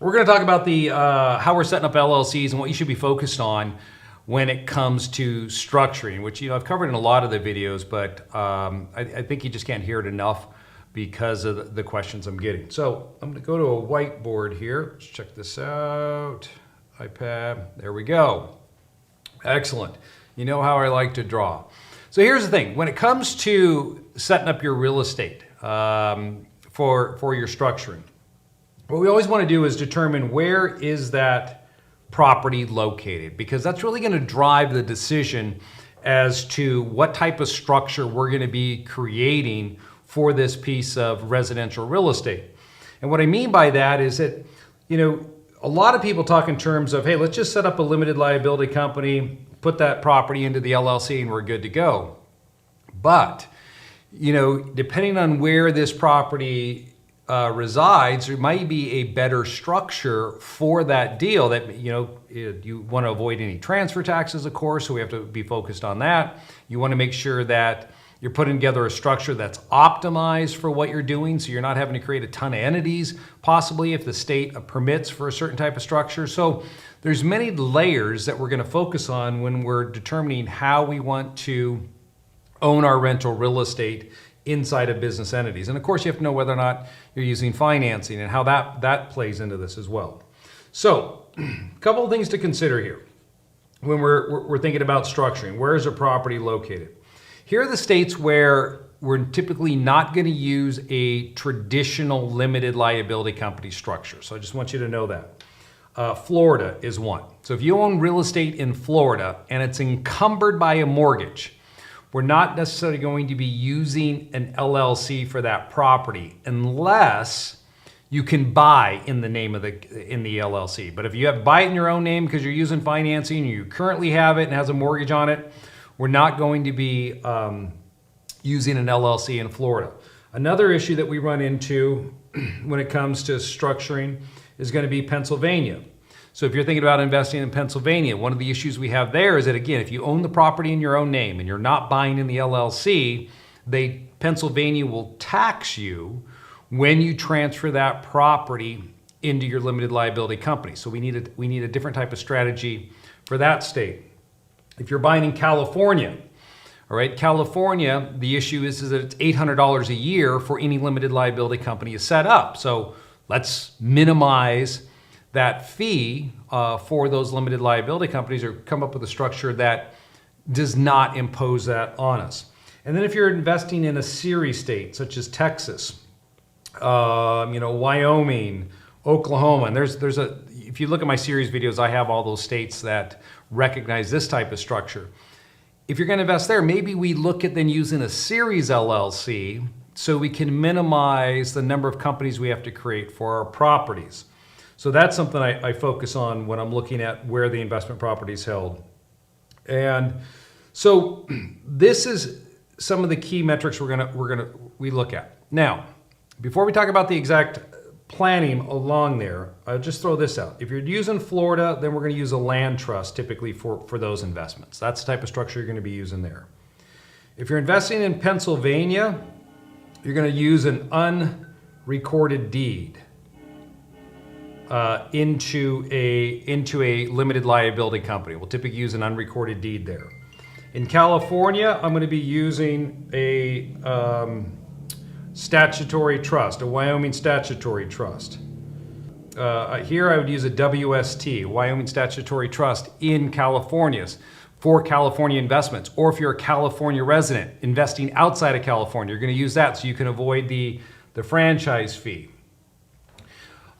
We're going to talk about the how we're setting up LLCs and what you should be focused on when it comes to structuring, which I've covered in a lot of the videos, but I think you just can't hear it enough because of the questions I'm getting. So I'm going to go to a whiteboard here. Let's check this out. iPad. There we go. Excellent. You know how I like to draw. So here's the thing. When it comes to setting up your real estate for your structuring, what we always want to do is determine where is that property located, because that's really going to drive the decision as to what type of structure we're going to be creating for this piece of residential real estate. And what I mean by that is that, a lot of people talk in terms of, hey, let's just set up a limited liability company, put that property into the LLC, and we're good to go. But, depending on where this property resides, there might be a better structure for that deal that, you want to avoid any transfer taxes, of course, so we have to be focused on that. You want to make sure that you're putting together a structure that's optimized for what you're doing, so you're not having to create a ton of entities, possibly if the state permits for a certain type of structure. So there's many layers that we're going to focus on when we're determining how we want to own our rental real estate inside of business entities. And of course, you have to know whether or not you're using financing and how that plays into this as well. So a couple of things to consider here when we're thinking about structuring. Where is a property located? Here are the states where we're typically not going to use a traditional limited liability company structure. So I just want you to know that. Florida is one. So if you own real estate in Florida and it's encumbered by a mortgage, we're not necessarily going to be using an LLC for that property unless you can buy in the name of the LLC. But if you buy it in your own name because you're using financing, and you currently have it and has a mortgage on it, we're not going to be using an LLC in Florida. Another issue that we run into when it comes to structuring is going to be Pennsylvania. So if you're thinking about investing in Pennsylvania, one of the issues we have there is that, again, if you own the property in your own name and you're not buying in the LLC, Pennsylvania will tax you when you transfer that property into your limited liability company. So we need a different type of strategy for that state. If you're buying in California, all right, California, the issue is that it's $800 a year for any limited liability company to set up. So let's minimize that fee for those limited liability companies, or come up with a structure that does not impose that on us. And then if you're investing in a series state such as Texas, Wyoming, Oklahoma, and if you look at my series videos, I have all those states that recognize this type of structure. If you're going to invest there, maybe we look at then using a series LLC so we can minimize the number of companies we have to create for our properties. So that's something I focus on when I'm looking at where the investment property is held. And so this is some of the key metrics we look at. Now, before we talk about the exact planning along there, I'll just throw this out. If you're using Florida, then we're going to use a land trust typically for those investments. That's the type of structure you're going to be using there. If you're investing in Pennsylvania, you're going to use an unrecorded deed into a limited liability company. We'll typically use an unrecorded deed there. In California, I'm going to be using a statutory trust, a Wyoming statutory trust. Here I would use a WST, Wyoming Statutory Trust in California for California investments. Or if you're a California resident investing outside of California, you're going to use that so you can avoid the franchise fee.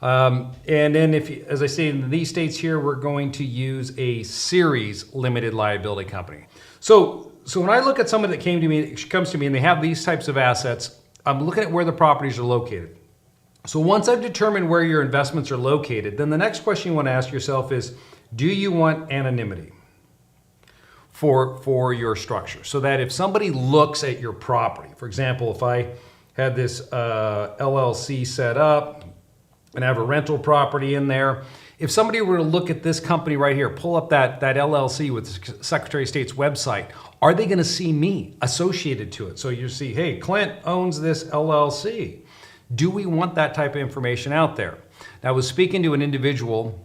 And then as I say, in these states here, we're going to use a series limited liability company. So when I look at someone that comes to me and they have these types of assets, I'm looking at where the properties are located. So once I've determined where your investments are located, then the next question you want to ask yourself is, do you want anonymity for your structure? So that if somebody looks at your property, for example, if I had this LLC set up and I have a rental property in there, if somebody were to look at this company right here, pull up that LLC with the Secretary of State's website, are they going to see me associated to it? So you see, hey, Clint owns this LLC. Do we want that type of information out there? Now, I was speaking to an individual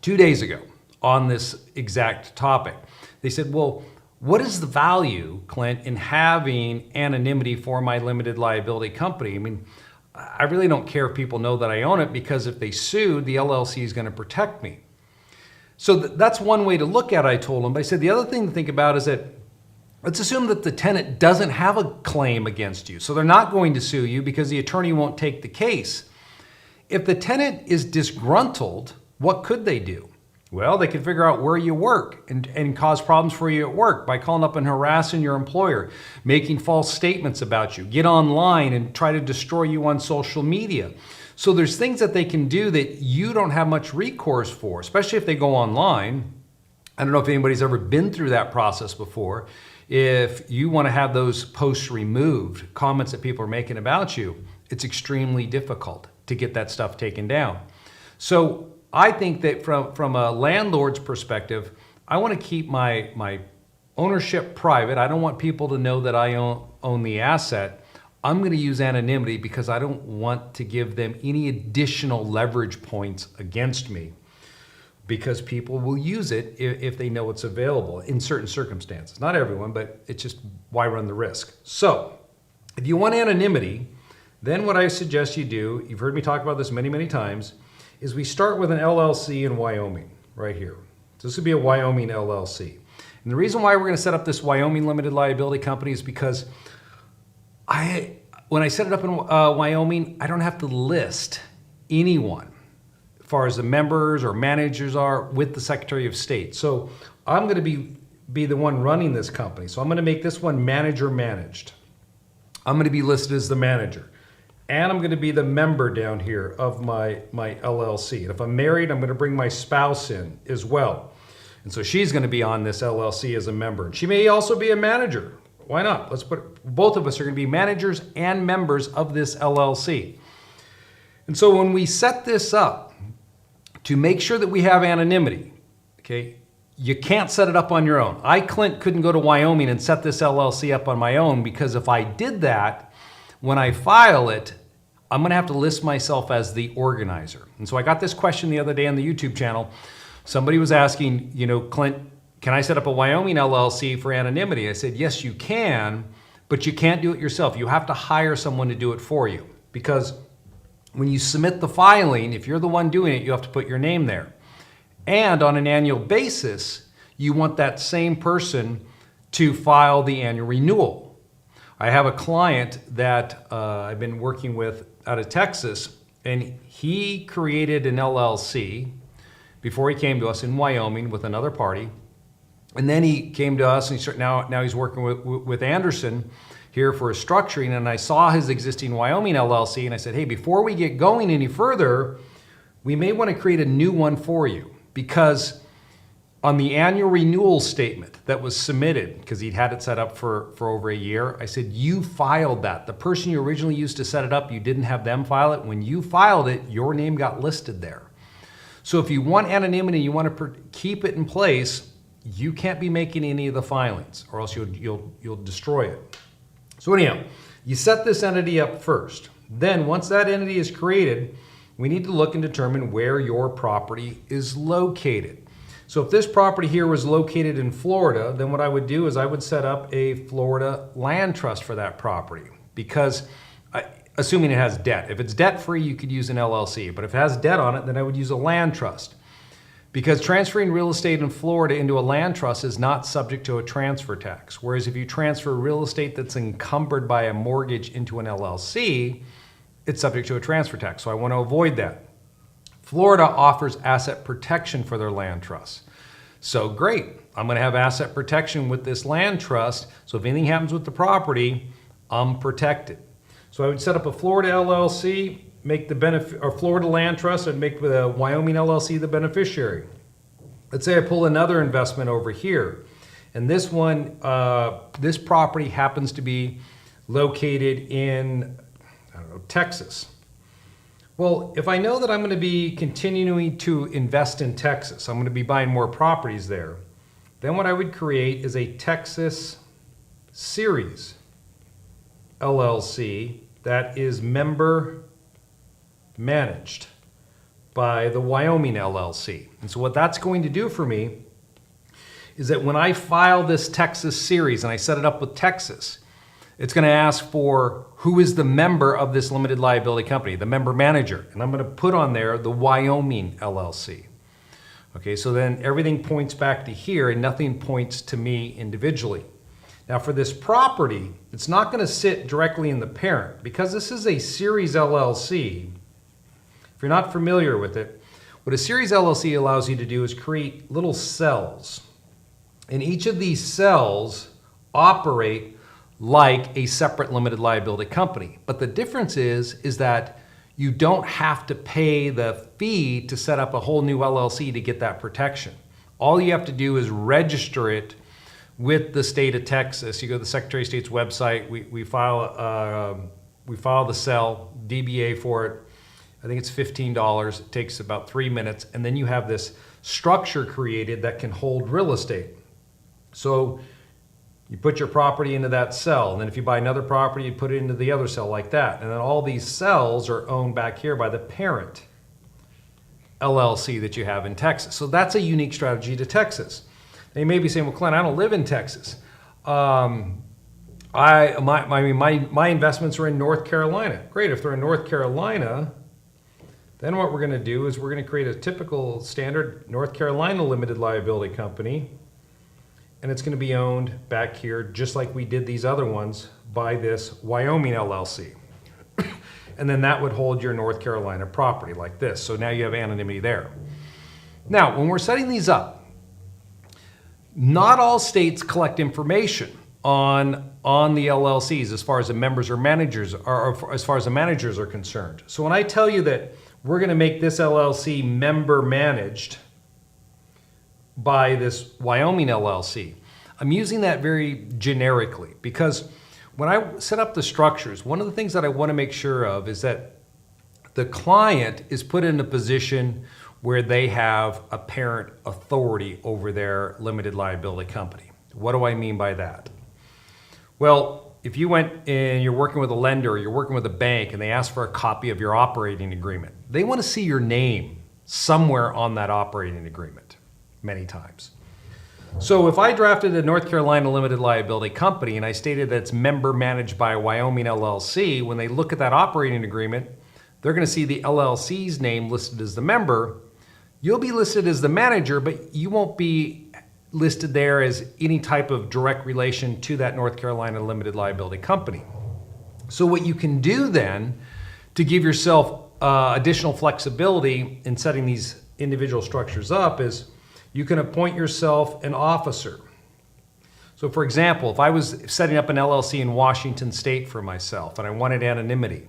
2 days ago on this exact topic. They said, well, what is the value, Clint, in having anonymity for my limited liability company? I mean, I really don't care if people know that I own it, because if they sued, the LLC is going to protect me. So that's one way to look at it, I told them. But I said the other thing to think about is that let's assume that the tenant doesn't have a claim against you. So they're not going to sue you because the attorney won't take the case. If the tenant is disgruntled, what could they do? Well, they could figure out where you work and cause problems for you at work by calling up and harassing your employer, making false statements about you, get online and try to destroy you on social media. So there's things that they can do that you don't have much recourse for, especially if they go online. I don't know if anybody's ever been through that process before. If you want to have those posts removed, comments that people are making about you, it's extremely difficult to get that stuff taken down. So I think that from a landlord's perspective, I want to keep my ownership private. I don't want people to know that I own the asset. I'm going to use anonymity because I don't want to give them any additional leverage points against me, because people will use it if they know it's available in certain circumstances. Not everyone, but it's just why run the risk. So if you want anonymity, then what I suggest you do, you've heard me talk about this many, many times, is we start with an LLC in Wyoming, right here. So this would be a Wyoming LLC. And the reason why we're going to set up this Wyoming limited liability company is because when I set it up in Wyoming, I don't have to list anyone as far as the members or managers are with the Secretary of State. So I'm going to be the one running this company. So I'm going to make this one manager managed. I'm going to be listed as the manager. And I'm going to be the member down here of my LLC. And if I'm married, I'm going to bring my spouse in as well. And so she's going to be on this LLC as a member. And she may also be a manager. Why not? Let's put, both of us are going to be managers and members of this LLC. And so when we set this up to make sure that we have anonymity, okay, you can't set it up on your own. I, Clint, couldn't go to Wyoming and set this LLC up on my own, because if I did that, when I file it, I'm going to have to list myself as the organizer. And so I got this question the other day on the YouTube channel. Somebody was asking, Clint, can I set up a Wyoming LLC for anonymity? I said, yes, you can, but you can't do it yourself. You have to hire someone to do it for you, because when you submit the filing, if you're the one doing it, you have to put your name there. And on an annual basis, you want that same person to file the annual renewal. I have a client that I've been working with out of Texas, and he created an LLC before he came to us in Wyoming with another party. And then he came to us, and now he's working with Anderson here for a structuring. And I saw his existing Wyoming LLC, and I said, hey, before we get going any further, we may want to create a new one for you, because on the annual renewal statement that was submitted, because he'd had it set up for over a year, I said, you filed that. The person you originally used to set it up, you didn't have them file it. When you filed it, your name got listed there. So if you want anonymity, you want to keep it in place, you can't be making any of the filings, or else you'll destroy it. So anyhow, you set this entity up first. Then once that entity is created, we need to look and determine where your property is located. So if this property here was located in Florida, then what I would do is I would set up a Florida land trust for that property, because assuming it has debt. If it's debt-free, you could use an LLC, but if it has debt on it, then I would use a land trust, because transferring real estate in Florida into a land trust is not subject to a transfer tax. Whereas if you transfer real estate that's encumbered by a mortgage into an LLC, it's subject to a transfer tax. So I want to avoid that. Florida offers asset protection for their land trusts. So great, I'm going to have asset protection with this land trust, so if anything happens with the property, I'm protected. So I would set up a Florida LLC, make the or Florida land trust, and make the Wyoming LLC the beneficiary. Let's say I pull another investment over here, and this one, this property happens to be located in, Texas. Well, if I know that I'm going to be continuing to invest in Texas, I'm going to be buying more properties there, then what I would create is a Texas series LLC that is member managed. by the Wyoming LLC. And so what that's going to do for me is that when I file this Texas series and I set it up with Texas, it's going to ask for who is the member of this limited liability company, the member manager. And I'm going to put on there the Wyoming LLC. Okay, so then everything points back to here and nothing points to me individually. Now for this property, it's not going to sit directly in the parent. Because this is a series LLC, if you're not familiar with it, what a series LLC allows you to do is create little cells. And each of these cells operate like a separate limited liability company. But the difference is that you don't have to pay the fee to set up a whole new LLC to get that protection. All you have to do is register it with the state of Texas. You go to the Secretary of State's website, we file the cell, DBA for it. I think it's $15. It takes about 3 minutes. And then you have this structure created that can hold real estate. So you put your property into that cell, and then if you buy another property, you put it into the other cell like that. And then all these cells are owned back here by the parent LLC that you have in Texas. So that's a unique strategy to Texas. Now you may be saying, well, Clint, I don't live in Texas. My investments are in North Carolina. Great, if they're in North Carolina, then what we're going to do is we're going to create a typical standard North Carolina limited liability company. And it's going to be owned back here, just like we did these other ones, by this Wyoming LLC. And then that would hold your North Carolina property like this. So now you have anonymity there. Now, when we're setting these up, not all states collect information on the LLCs as far as the members or managers, or as far as the managers are concerned. So when I tell you that we're going to make this LLC member managed by this Wyoming LLC, I'm using that very generically because when I set up the structures, one of the things that I want to make sure of is that the client is put in a position where they have apparent authority over their limited liability company. What do I mean by that? Well, if you went and you're working with a lender or you're working with a bank and they ask for a copy of your operating agreement, they want to see your name somewhere on that operating agreement many times. So if I drafted a North Carolina limited liability company and I stated that it's member managed by a Wyoming LLC, when they look at that operating agreement, they're going to see the LLC's name listed as the member. You'll be listed as the manager, but you won't be listed there as any type of direct relation to that North Carolina limited liability company. So what you can do then to give yourself additional flexibility in setting these individual structures up is you can appoint yourself an officer. So for example, if I was setting up an LLC in Washington State for myself and I wanted anonymity,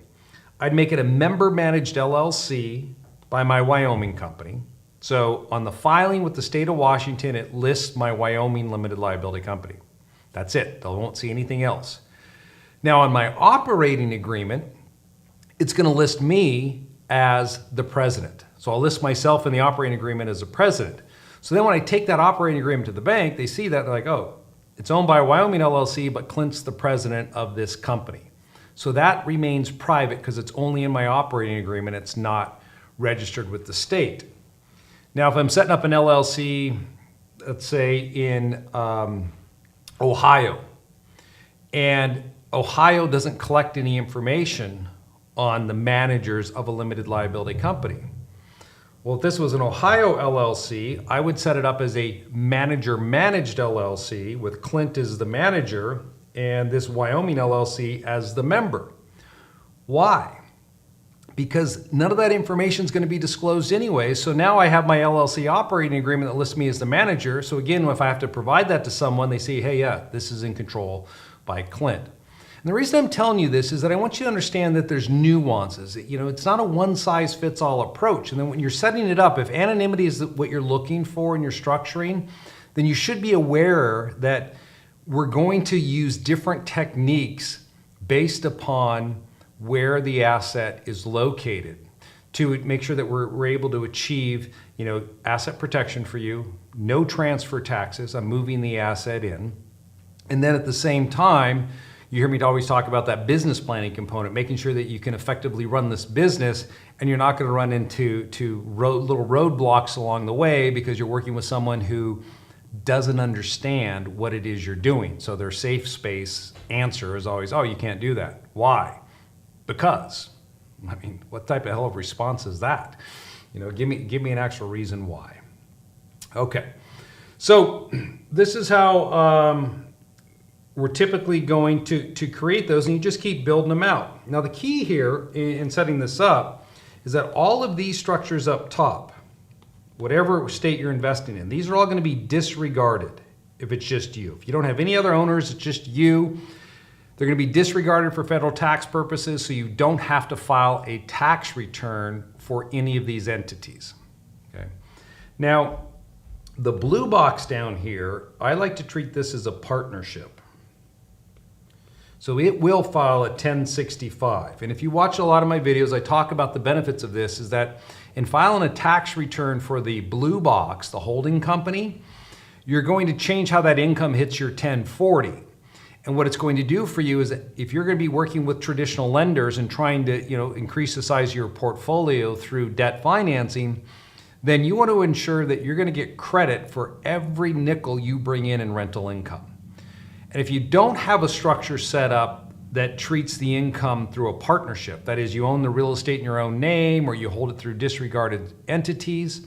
I'd make it a member managed LLC by my Wyoming company. So on the filing with the state of Washington, it lists my Wyoming limited liability company. That's it. They won't see anything else. Now on my operating agreement, it's going to list me as the president. So I'll list myself in the operating agreement as the president. So then when I take that operating agreement to the bank, they see that, they're like, oh, it's owned by a Wyoming LLC, but Clint's the president of this company. So that remains private because it's only in my operating agreement. It's not registered with the state. Now, if I'm setting up an LLC, let's say in Ohio, and Ohio doesn't collect any information on the managers of a limited liability company. Well, if this was an Ohio LLC, I would set it up as a manager-managed LLC with Clint as the manager and this Wyoming LLC as the member. Why? Because none of that information is going to be disclosed anyway. So now I have my LLC operating agreement that lists me as the manager. So again, if I have to provide that to someone, they say, hey, yeah, this is in control by Clint. And the reason I'm telling you this is that I want you to understand that there's nuances. You know, it's not a one-size-fits-all approach. And then when you're setting it up, if anonymity is what you're looking for in your structuring, then you should be aware that we're going to use different techniques based upon where the asset is located to make sure that we're able to achieve, you know, asset protection for you, no transfer taxes, I'm moving the asset in, and then at the same time, You hear me always talk about that business planning component, making sure that you can effectively run this business and you're not going to run into little roadblocks along the way because you're working with someone who doesn't understand what it is you're doing. So their safe space answer is always, oh, you can't do that. Why? Because. I mean, what type of hell of response is that? Give me an actual reason why. Okay, so this is how we're typically going to create those, and you just keep building them out. Now the key here in setting this up is that all of these structures up top, whatever state you're investing in, these are all going to be disregarded if it's just you. If you don't have any other owners, it's just you. They're going to be disregarded for federal tax purposes, so you don't have to file a tax return for any of these entities. Okay. Now, the blue box down here, I like to treat this as a partnership. So it will file a 1065. And if you watch a lot of my videos, I talk about the benefits of this, is that in filing a tax return for the blue box, the holding company, you're going to change how that income hits your 1040. And what it's going to do for you is that if you're going to be working with traditional lenders and trying to, increase the size of your portfolio through debt financing, then you want to ensure that you're going to get credit for every nickel you bring in rental income. And if you don't have a structure set up that treats the income through a partnership, that is, you own the real estate in your own name or you hold it through disregarded entities,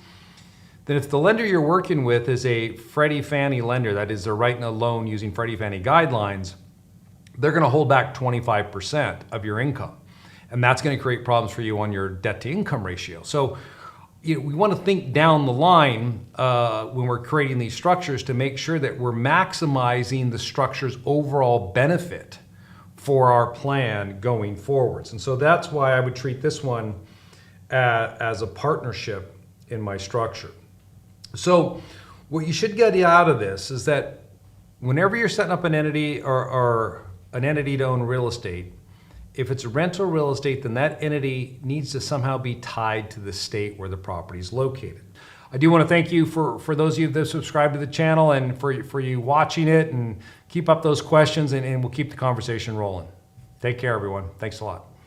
then if the lender you're working with is a Freddie Fannie lender, that is, they're writing a loan using Freddie Fannie guidelines, they're going to hold back 25% of your income. And that's going to create problems for you on your debt to income ratio. So we want to think down the line when we're creating these structures to make sure that we're maximizing the structure's overall benefit for our plan going forwards. And so that's why I would treat this one as a partnership in my structure. So what you should get out of this is that whenever you're setting up an entity or an entity to own real estate, if it's rental real estate, then that entity needs to somehow be tied to the state where the property is located. I do want to thank you for those of you that have subscribed to the channel and for you watching it, and keep up those questions and we'll keep the conversation rolling. Take care, everyone. Thanks a lot.